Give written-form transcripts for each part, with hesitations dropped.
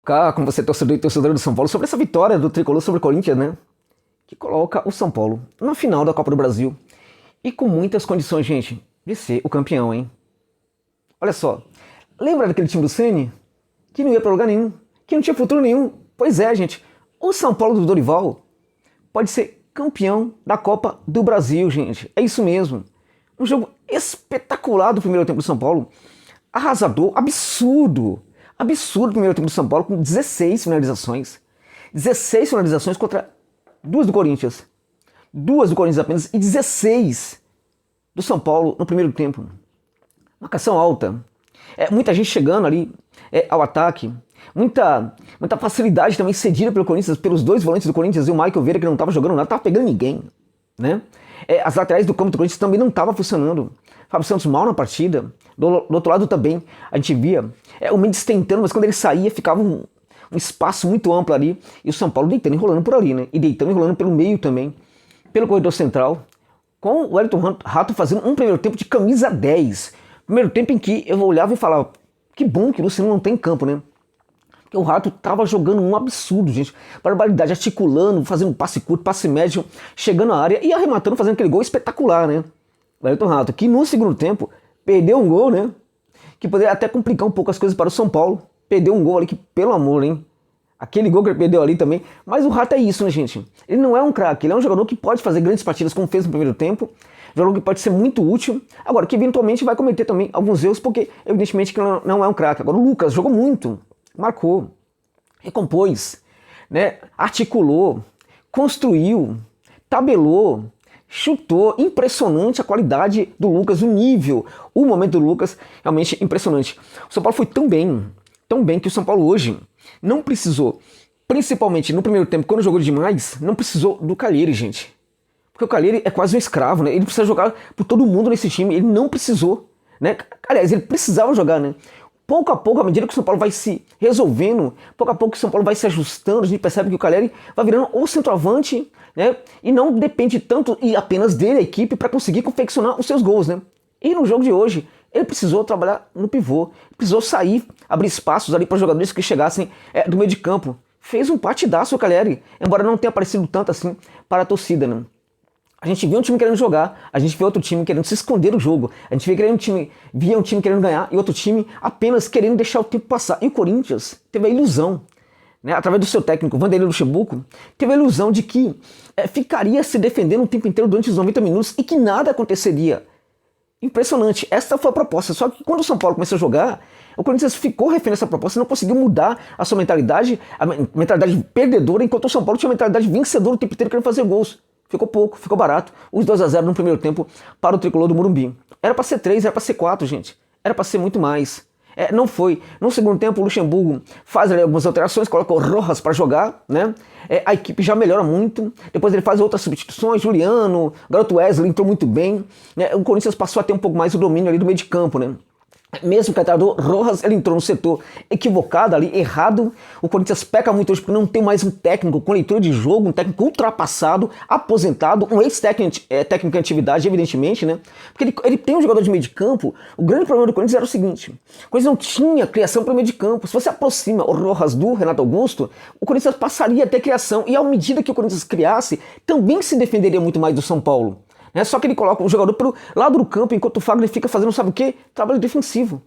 Cá, como você é torcedor e torcedora do São Paulo, sobre essa vitória do Tricolor sobre o Corinthians, né? Que coloca o São Paulo na final da Copa do Brasil. E com muitas condições, gente, de ser o campeão, hein? Olha só, lembra daquele time do Ceni? Que não ia pra lugar nenhum, que não tinha futuro nenhum. Pois é, gente, o São Paulo do Dorival pode ser campeão da Copa do Brasil, gente. É isso mesmo. Um jogo espetacular do primeiro tempo do São Paulo. Arrasador, absurdo. Absurdo o primeiro tempo do São Paulo com 16 finalizações. 16 finalizações contra 2 do Corinthians. 2 do Corinthians apenas e 16 do São Paulo no primeiro tempo. Marcação alta. Muita gente chegando ali ao ataque. Muita facilidade também cedida pelo Corinthians, pelos dois volantes do Corinthians e o Michael Vieira, que não estava jogando nada, estava pegando ninguém, né? As laterais do campo do Corinthians também não estavam funcionando. Fábio Santos mal na partida. Do outro lado também a gente via o Mendes tentando, mas quando ele saía ficava um espaço muito amplo ali. E o São Paulo deitando e rolando por ali, né? E deitando e rolando pelo meio também, pelo corredor central. Com o Wellington Rato fazendo um primeiro tempo de camisa 10. Primeiro tempo em que eu olhava e falava, que bom que o Luciano não tem campo, né? Porque o Rato tava jogando um absurdo, gente. Barbaridade, articulando, fazendo passe curto, passe médio, chegando à área e arrematando, fazendo aquele gol espetacular, né? O Wellington Rato, que no segundo tempo perdeu um gol, né? Que poderia até complicar um pouco as coisas para o São Paulo. Perdeu um gol ali que, pelo amor, hein? Aquele gol que ele perdeu ali também. Mas o Rato é isso, né, gente? Ele não é um craque, ele é um jogador que pode fazer grandes partidas, como fez no primeiro tempo. Jogador que pode ser muito útil. Agora, que eventualmente vai cometer também alguns erros, porque evidentemente que não é um craque. Agora, o Lucas jogou muito, marcou, recompôs, né? Articulou, construiu, tabelou, chutou. Impressionante a qualidade do Lucas, o nível, o momento do Lucas, realmente impressionante. O São Paulo foi tão bem que o São Paulo hoje não precisou, principalmente no primeiro tempo, quando jogou demais, não precisou do Calheri, gente. Porque o Calheri é quase um escravo, né? Ele precisa jogar por todo mundo nesse time, ele não precisou, né? Aliás, ele precisava jogar, né? Pouco a pouco, à medida que o São Paulo vai se resolvendo, pouco a pouco que o São Paulo vai se ajustando, a gente percebe que o Calheri vai virando o centroavante, né? E não depende tanto e apenas dele, a equipe, para conseguir confeccionar os seus gols, né? E no jogo de hoje, ele precisou trabalhar no pivô, precisou sair, abrir espaços ali para jogadores que chegassem do meio de campo. Fez um partidaço o Calheri, embora não tenha aparecido tanto assim para a torcida, né? A gente via um time querendo jogar, a gente via outro time querendo se esconder do jogo, a gente via um time querendo ganhar e outro time apenas querendo deixar o tempo passar. E o Corinthians teve a ilusão, né, através do seu técnico, Vanderlei Luxemburgo, teve a ilusão de que ficaria se defendendo o tempo inteiro durante os 90 minutos e que nada aconteceria. Impressionante, essa foi a proposta, só que quando o São Paulo começou a jogar, o Corinthians ficou refém dessa proposta, não conseguiu mudar a sua mentalidade, a mentalidade perdedora, enquanto o São Paulo tinha a mentalidade vencedora o tempo inteiro querendo fazer gols. Ficou pouco, ficou barato. Os 2-0 no primeiro tempo para o Tricolor do Morumbi. Era para ser 3, era para ser 4, gente. Era para ser muito mais. Não foi. No segundo tempo, o Luxemburgo faz ali algumas alterações, coloca o Rojas para jogar, né? A equipe já melhora muito. Depois ele faz outras substituições. Juliano, o garoto Wesley entrou muito bem. O Corinthians passou a ter um pouco mais o domínio ali do meio de campo, né? Mesmo que o treinador Rojas, ele entrou no setor equivocado ali, errado. O Corinthians peca muito hoje porque não tem mais um técnico com leitura de jogo, um técnico ultrapassado, aposentado, um ex-técnico em atividade, evidentemente, né? Porque ele tem um jogador de meio de campo. O grande problema do Corinthians era o seguinte: o Corinthians não tinha criação para o meio de campo. Se você aproxima o Rojas do Renato Augusto, o Corinthians passaria a ter criação. E à medida que o Corinthians criasse, também se defenderia muito mais do São Paulo. Só que ele coloca o jogador pelo lado do campo, enquanto o Fagner fica fazendo, sabe o quê? Trabalho defensivo.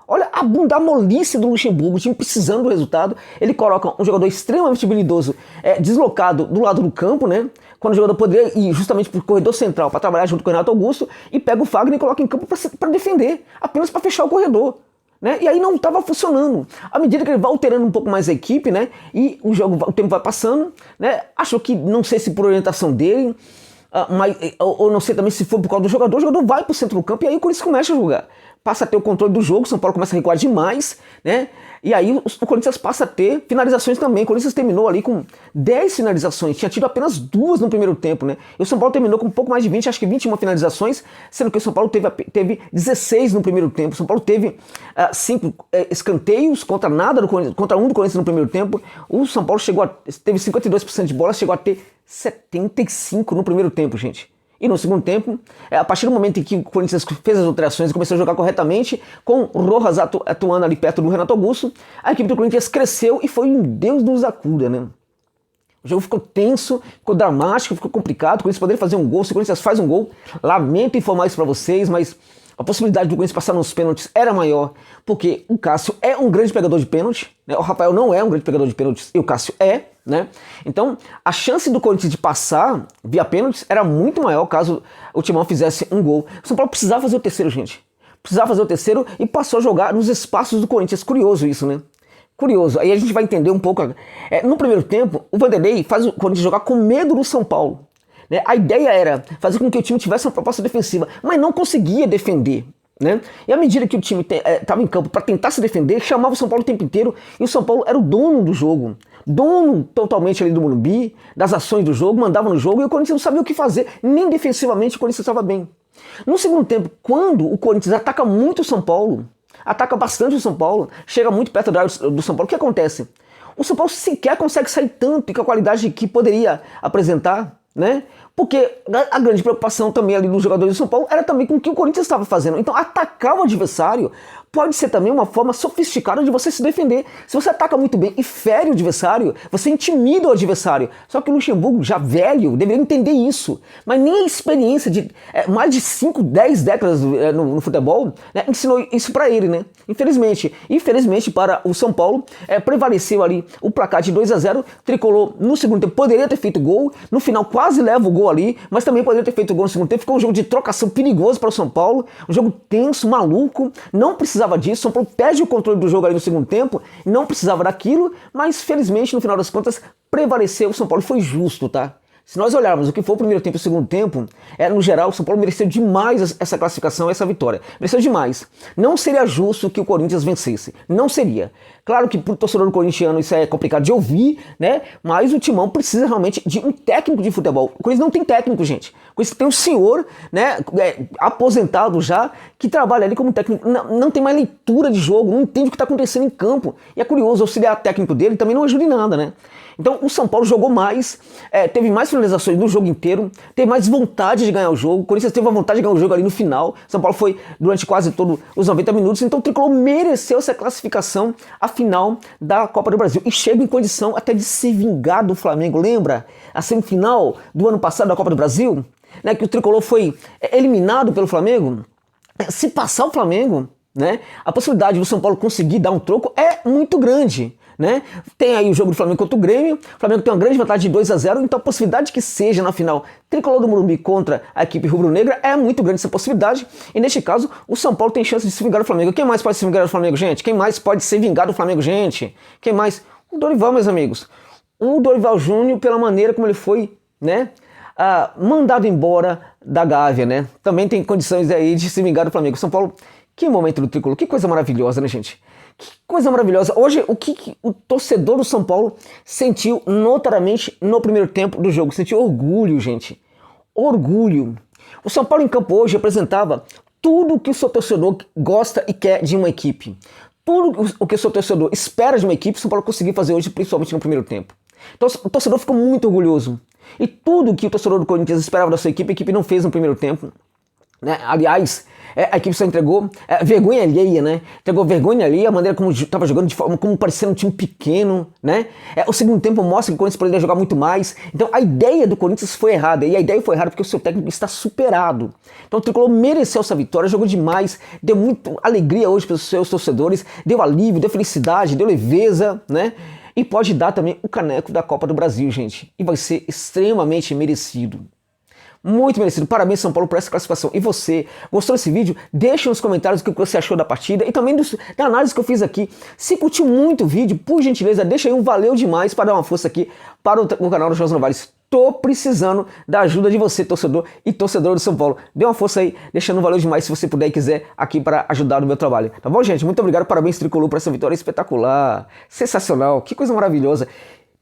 Olha a bunda molice do Luxemburgo, o time precisando do resultado. Ele coloca um jogador extremamente habilidoso, deslocado do lado do campo, né? Quando o jogador poderia ir justamente para o corredor central para trabalhar junto com o Renato Augusto, e pega o Fagner e coloca em campo para defender, apenas para fechar o corredor. Né? E aí não estava funcionando. À medida que ele vai alterando um pouco mais a equipe, né? E o tempo vai passando, né? Acho que, não sei se por orientação dele, ou não sei também se for por causa do jogador, o jogador vai pro centro do campo e aí o Corinthians começa a jogar. Passa a ter o controle do jogo, o São Paulo começa a recuar demais, né? E aí o Corinthians passa a ter finalizações também. O Corinthians terminou ali com 10 finalizações, tinha tido apenas 2 no primeiro tempo, né? E o São Paulo terminou com um pouco mais de 20, acho que 21 finalizações, sendo que o São Paulo teve 16 no primeiro tempo. O São Paulo teve 5 escanteios contra um do Corinthians no primeiro tempo. O São Paulo teve 52% de bola, chegou a ter 75 no primeiro tempo, gente. E no segundo tempo, a partir do momento em que o Corinthians fez as alterações e começou a jogar corretamente, com o Rojas atuando ali perto do Renato Augusto, a equipe do Corinthians cresceu e foi um Deus nos acuda, né? O jogo ficou tenso, ficou dramático, ficou complicado. O Corinthians poderia fazer um gol. Se o Corinthians faz um gol, lamento informar isso pra vocês, mas a possibilidade do Corinthians passar nos pênaltis era maior, porque o Cássio é um grande pegador de pênalti, né? O Rafael não é um grande pegador de pênaltis e o Cássio é, né? Então a chance do Corinthians de passar via pênaltis era muito maior caso o Timão fizesse um gol. O São Paulo precisava fazer o terceiro, gente. Precisava fazer o terceiro e passou a jogar nos espaços do Corinthians. Curioso isso, né? Curioso. Aí a gente vai entender um pouco. No primeiro tempo, o Vanderlei faz o Corinthians jogar com medo do São Paulo. Né? A ideia era fazer com que o time tivesse uma proposta defensiva, mas não conseguia defender. Né? E à medida que o time estava em campo para tentar se defender, chamava o São Paulo o tempo inteiro, e o São Paulo era o dono do jogo. Dono totalmente ali do Morumbi, das ações do jogo, mandava no jogo, e o Corinthians não sabia o que fazer, nem defensivamente o Corinthians estava bem. No segundo tempo, quando o Corinthians ataca muito o São Paulo, ataca bastante o São Paulo, chega muito perto do São Paulo, o que acontece? O São Paulo sequer consegue sair tanto com a qualidade que poderia apresentar, né? Porque a grande preocupação também ali dos jogadores do São Paulo era também com o que o Corinthians estava fazendo. Então atacar o adversário pode ser também uma forma sofisticada de você se defender. Se você ataca muito bem e fere o adversário, você intimida o adversário. Só que o Luxemburgo, já velho, deveria entender isso. Mas nem a experiência de mais de 5, 10 décadas no futebol, né, ensinou isso para ele, né? Infelizmente. Infelizmente para o São Paulo, prevaleceu ali o placar de 2-0. Tricolor no segundo tempo poderia ter feito gol. No final quase leva o gol ali, mas também poderia ter feito gol no segundo tempo. Ficou um jogo de trocação perigoso para o São Paulo. Um jogo tenso, maluco. Não precisava disso, São Paulo perde o controle do jogo ali no segundo tempo, não precisava daquilo, mas felizmente no final das contas prevaleceu o São Paulo e foi justo, tá? Se nós olharmos o que foi o primeiro tempo e o segundo tempo, no geral, o São Paulo mereceu demais essa classificação, essa vitória. Mereceu demais. Não seria justo que o Corinthians vencesse. Não seria. Claro que pro torcedor corintiano isso é complicado de ouvir, né? Mas o Timão precisa realmente de um técnico de futebol. O Corinthians não tem técnico, gente. O Corinthians tem um senhor, né, aposentado já, que trabalha ali como técnico. Não tem mais leitura de jogo, não entende o que está acontecendo em campo. E é curioso, o auxiliar técnico dele também não ajuda em nada, né? Então o São Paulo jogou mais, teve mais finalizações no jogo inteiro, teve mais vontade de ganhar o jogo. O Corinthians teve a vontade de ganhar o jogo ali no final. São Paulo foi durante quase todos os 90 minutos. Então o Tricolor mereceu essa classificação à final da Copa do Brasil. E chega em condição até de se vingar do Flamengo. Lembra a semifinal do ano passado da Copa do Brasil? Né, que o Tricolor foi eliminado pelo Flamengo? Se passar o Flamengo, né, a possibilidade do São Paulo conseguir dar um troco é muito grande. Né? Tem aí o jogo do Flamengo contra o Grêmio. O Flamengo tem uma grande vantagem de 2-0, então a possibilidade que seja na final Tricolor do Morumbi contra a equipe rubro-negra é muito grande essa possibilidade. E neste caso, o São Paulo tem chance de se vingar do Flamengo. Quem mais pode se vingar do Flamengo, gente? Quem mais pode ser vingado do Flamengo, gente? Quem mais? O Dorival, meus amigos. O Dorival Júnior, pela maneira como ele foi, né, mandado embora da Gávea, né? Também tem condições aí de se vingar do Flamengo. O São Paulo, que momento do Tricolor, que coisa maravilhosa, né, gente? Que coisa maravilhosa. Hoje, o que o torcedor do São Paulo sentiu notadamente no primeiro tempo do jogo? Sentiu orgulho, gente. Orgulho. O São Paulo em campo hoje representava tudo o que o seu torcedor gosta e quer de uma equipe. Tudo o que o seu torcedor espera de uma equipe, o São Paulo conseguiu fazer hoje, principalmente no primeiro tempo. Então, o torcedor ficou muito orgulhoso. E tudo que o torcedor do Corinthians esperava da sua equipe, a equipe não fez no primeiro tempo. Né? Aliás, a equipe só entregou vergonha alheia, né? Entregou vergonha alheia, a maneira como estava jogando, de forma como parecia um time pequeno, né? O segundo tempo mostra que o Corinthians poderia jogar muito mais. Então a ideia do Corinthians foi errada, e a ideia foi errada porque o seu técnico está superado. Então o Tricolor mereceu essa vitória, jogou demais, deu muita alegria hoje para os seus torcedores, deu alívio, deu felicidade, deu leveza, né? E pode dar também o caneco da Copa do Brasil, gente. E vai ser extremamente merecido. Muito merecido. Parabéns, São Paulo, por essa classificação. E você, gostou desse vídeo? Deixa nos comentários o que você achou da partida e também da análise que eu fiz aqui. Se curtiu muito o vídeo, por gentileza, deixa aí um valeu demais para dar uma força aqui para o canal do José Novales. Tô precisando da ajuda de você, torcedor e torcedora do São Paulo. Dê uma força aí, deixando um valeu demais se você puder e quiser aqui para ajudar no meu trabalho. Tá bom, gente? Muito obrigado, parabéns, Tricolor, por essa vitória espetacular. Sensacional, que coisa maravilhosa.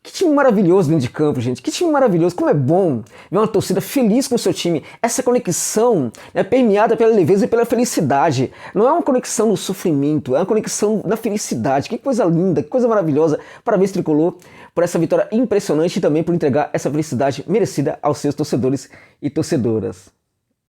Que time maravilhoso dentro de campo, gente. Que time maravilhoso. Como é bom ver uma torcida feliz com o seu time. Essa conexão é permeada pela leveza e pela felicidade. Não é uma conexão no sofrimento, é uma conexão na felicidade. Que coisa linda, que coisa maravilhosa. Parabéns, Tricolor. por essa vitória impressionante e também por entregar essa felicidade merecida aos seus torcedores e torcedoras.